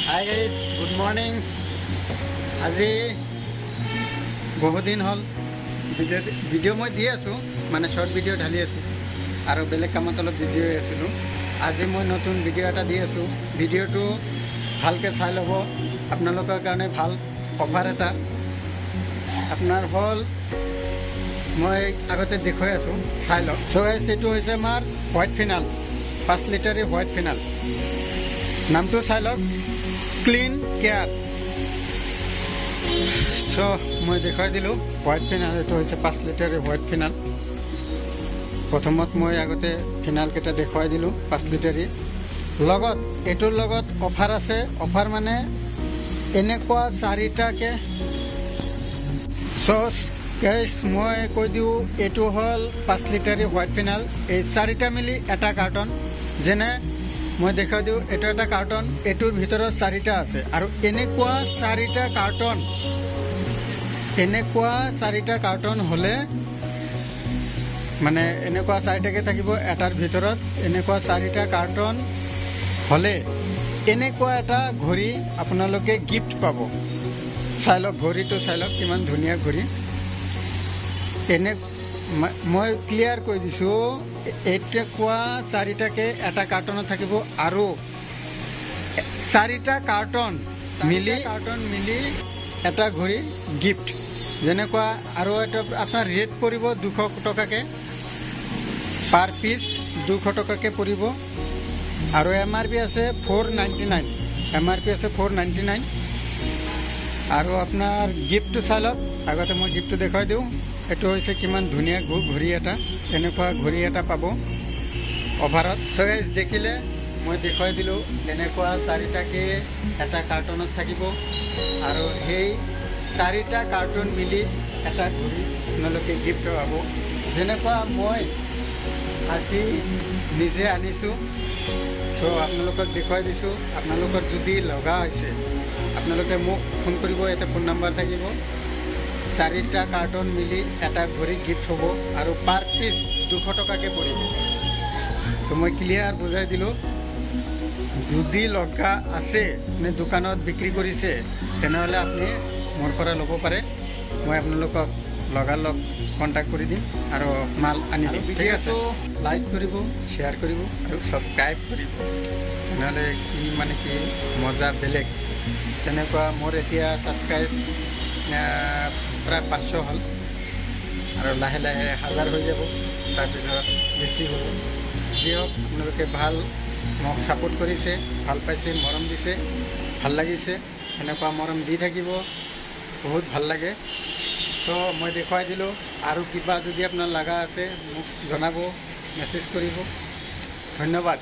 Hi guys, good morning. আজি বহুদিন হ'ল ভিডিঅ' মই দি আছোঁ, মানে শ্বৰ্ট ভিডিঅ' ঢালি আছোঁ আৰু বেলেগ কামত অলপ বিজি হৈ আছিলোঁ। আজি মই নতুন ভিডিঅ' এটা দি আছোঁ। ভিডিঅ'টো ভালকৈ চাই ল'ব, আপোনালোকৰ কাৰণে ভাল অফাৰ এটা। আপোনাৰ হ'ল মই আগতে দেখুৱাই আছোঁ, চাই লওক। চ' এইটো হৈছে আমাৰ white final, 5 literary white final. নামটো চাই লওক, ক্লিন কেয়াৰ। চ' মই দেখুৱাই দিলোঁ হোৱাইট ফিনাল। এইটো হৈছে 5 লিটাৰী হোৱাইট ফিনাল। প্ৰথমত মই আগতে ফিনালকেইটা দেখুৱাই দিলোঁ 5 লিটাৰী। লগত এইটোৰ লগত অফাৰ আছে। অফাৰ মানে এনেকুৱা 4টাকৈ। চ' গাইজ মই কৈ দিওঁ, এইটো হ'ল 5 লিটাৰী হোৱাইট ফিনাল। এই 4টা মিলি এটা কাৰ্টন। যেনে মই দেখাই দিওঁ, এইটো এটা কাৰ্টন, এইটোৰ ভিতৰত 4টা আছে। আৰু এনেকুৱা 4টা কাৰ্টন হ'লে মানে এনেকুৱা 4টাকৈ থাকিব এটাৰ ভিতৰত। এনেকুৱা 4টা কাৰ্টন হ'লে এনেকুৱা এটা ঘড়ী আপোনালোকে গিফ্ট পাব। চাই লওক, ঘড়ীটো চাই লওক, কিমান ধুনীয়া ঘড়ী। মই ক্লিয়াৰ কৈ দিছোঁ, এনেকুৱা 4টাকৈ এটা কাৰ্টনত থাকিব। আৰু 4টা কাৰ্টন মিলি এটা ঘড়ী গিফ্ট। যেনেকুৱা আৰু এটা আপোনাৰ ৰেট পৰিব 200 টকাকৈ, পাৰ পিচ 200 টকাকৈ পৰিব। আৰু MRP আছে 499, MRP আছে 499। আৰু আপোনাৰ গিফ্টটো চাই লওক। আগতে মই গিফ্টটো দেখুৱাই দিওঁ। এইটো হৈছে কিমান ধুনীয়া ঘড়ী এটা। এনেকুৱা ঘড়ী এটা পাব অফাৰত। চ' গাইজ দেখিলে মই দেখুৱাই দিলোঁ, এনেকুৱা 4টাকৈ এটা কাৰ্টনত থাকিব। আৰু সেই 4টা কাৰ্টন মিলি এটা ঘড়ী আপোনালোকে গিফ্ট পাব। যেনেকুৱা মই আজি নিজে আনিছোঁ। চ' আপোনালোকক দেখুৱাই দিছোঁ। আপোনালোকৰ যদি লগা হৈছে আপোনালোকে মোক ফোন কৰিব, ইয়াতে ফোন নাম্বাৰ থাকিব। 4টা কাৰ্টন মিলি এটা ঘড়ী গিফ্ট হ'ব আৰু পাৰ পিচ 200 টকাকৈ পৰিব। চ' মই ক্লিয়াৰ বুজাই দিলোঁ। যদি লগা আছে, মানে দোকানত বিক্ৰী কৰিছে, তেনেহ'লে আপুনি মোৰ পৰা ল'ব পাৰে। মই আপোনালোকক লগালগ কণ্টেক্ট কৰি দিম আৰু মাল আনি দিম। ঠিক আছে, লাইক কৰিব, শ্বেয়াৰ কৰিব আৰু ছাবস্ক্ৰাইব কৰিব। তেনেহ'লে কি মানে কি মজা বেলেগ। তেনেকুৱা মোৰ এতিয়া ছাবস্ক্ৰাইব প্ৰায় 500 হ'ল আৰু লাহে লাহে 1000 হৈ যাব, তাৰপিছত বেছি হ'ব। যি হওক, আপোনালোকে ভাল মোক ছাপোৰ্ট কৰিছে, ভাল পাইছে, মৰম দিছে, ভাল লাগিছে। এনেকুৱা মৰম দি থাকিব, বহুত ভাল লাগে। চ' মই দেখুৱাই দিলোঁ। আৰু কিবা যদি আপোনাৰ লগা আছে মোক জনাব, মেছেজ কৰিব। ধন্যবাদ।